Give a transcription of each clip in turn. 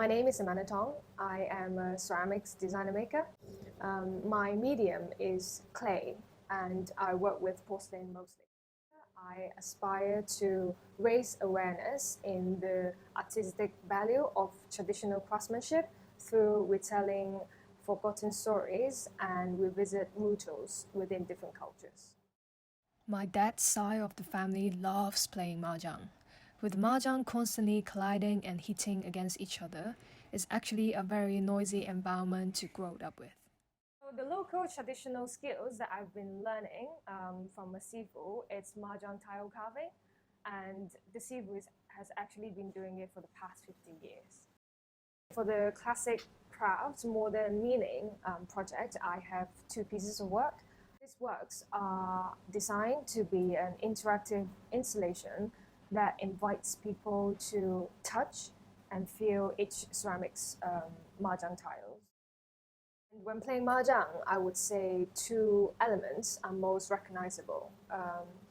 My name is Amanda Tong. I am a ceramics designer maker. My medium is clay and I work with porcelain mostly. I aspire to raise awareness in the artistic value of traditional craftsmanship through retelling forgotten stories and revisit rituals within different cultures. My dad's side of the family loves playing mahjong. With mahjong constantly colliding and hitting against each other, it's actually a very noisy environment to grow up with. So the local traditional skills that I've been learning from a sifu is mahjong tile carving, and the sifu has actually been doing it for the past 50 years. For the classic crafts modern meaning project, I have 2 pieces of work. These works are designed to be an interactive installation that invites people to touch and feel each ceramics mahjong tiles. And when playing mahjong, I would say 2 elements are most recognizable,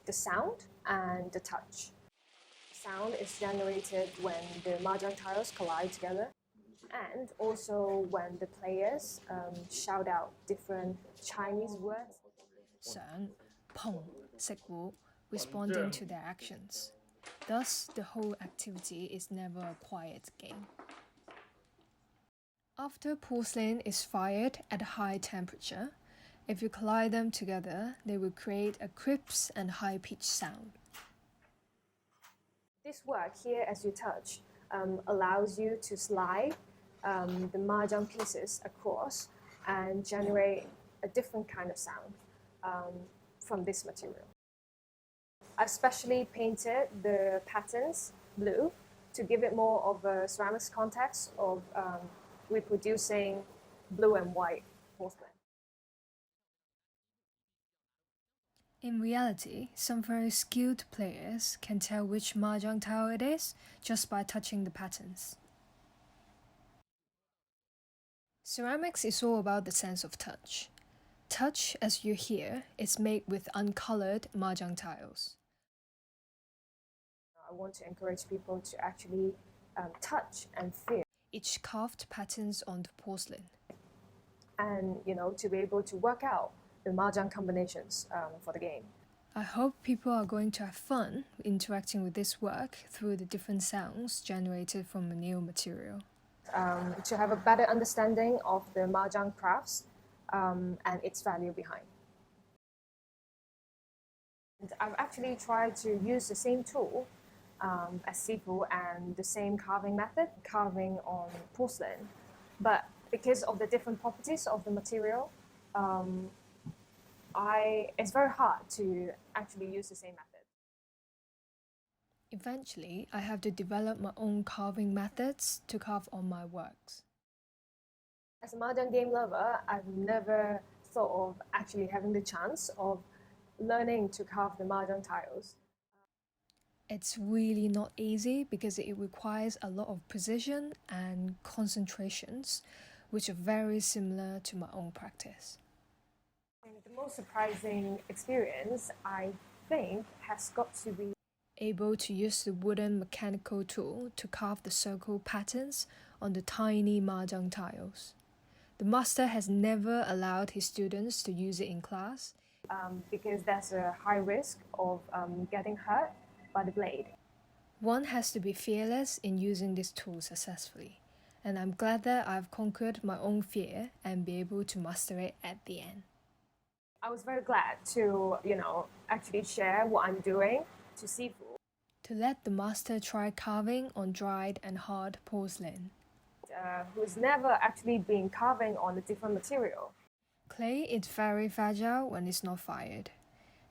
the sound and the touch. Sound is generated when the mahjong tiles collide together, and also when the players shout out different Chinese words. 想, 碰, 食糊, responding to their actions. Thus, the whole activity is never a quiet game. After porcelain is fired at a high temperature, if you collide them together, they will create a crisp and high-pitched sound. This work here, as you touch, allows you to slide the mahjong pieces across and generate a different kind of sound from this material. I specially painted the patterns blue to give it more of a ceramics context of reproducing blue and white porcelain. In reality, some very skilled players can tell which mahjong tile it is just by touching the patterns. Ceramics is all about the sense of touch. Touch, as you hear, is made with uncolored mahjong tiles. I want to encourage people to actually touch and feel each carved patterns on the porcelain. And, to be able to work out the mahjong combinations for the game. I hope people are going to have fun interacting with this work through the different sounds generated from a new material. To have a better understanding of the mahjong crafts and its value behind. And I've actually tried to use the same tool as sifu and the same carving method, carving on porcelain. But because of the different properties of the material, it's very hard to actually use the same method. Eventually, I have to develop my own carving methods to carve on my works. As a mahjong game lover, I've never thought of actually having the chance of learning to carve the mahjong tiles. It's really not easy because it requires a lot of precision and concentrations, which are very similar to my own practice. The most surprising experience, I think, has got to be able to use the wooden mechanical tool to carve the circle patterns on the tiny mahjong tiles. The master has never allowed his students to use it in class because there's a high risk of getting hurt by the blade. One has to be fearless in using this tool successfully, and I'm glad that I've conquered my own fear and be able to master it at the end. I was very glad to, actually share what I'm doing to sifu. To let the master try carving on dried and hard porcelain. Who's never actually been carving on a different material. Clay is very fragile when it's not fired.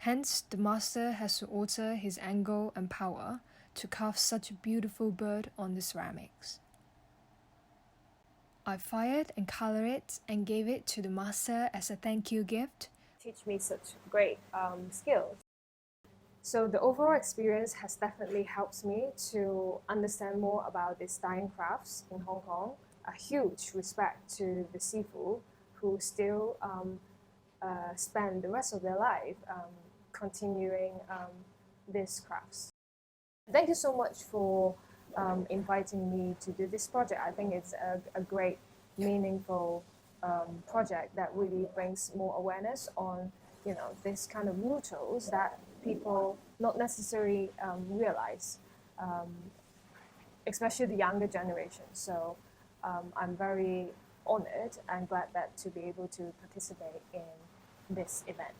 Hence, the master has to alter his angle and power to carve such a beautiful bird on the ceramics. I fired and colored it and gave it to the master as a thank you gift. Teach me such great skills. So the overall experience has definitely helped me to understand more about these dying crafts in Hong Kong. A huge respect to the sifu who still spend the rest of their life continuing these crafts. Thank you so much for inviting me to do this project. I think it's a great, meaningful project that really brings more awareness on, this kind of rituals that people not necessarily realize, especially the younger generation. So I'm very honored and glad that to be able to participate in this event.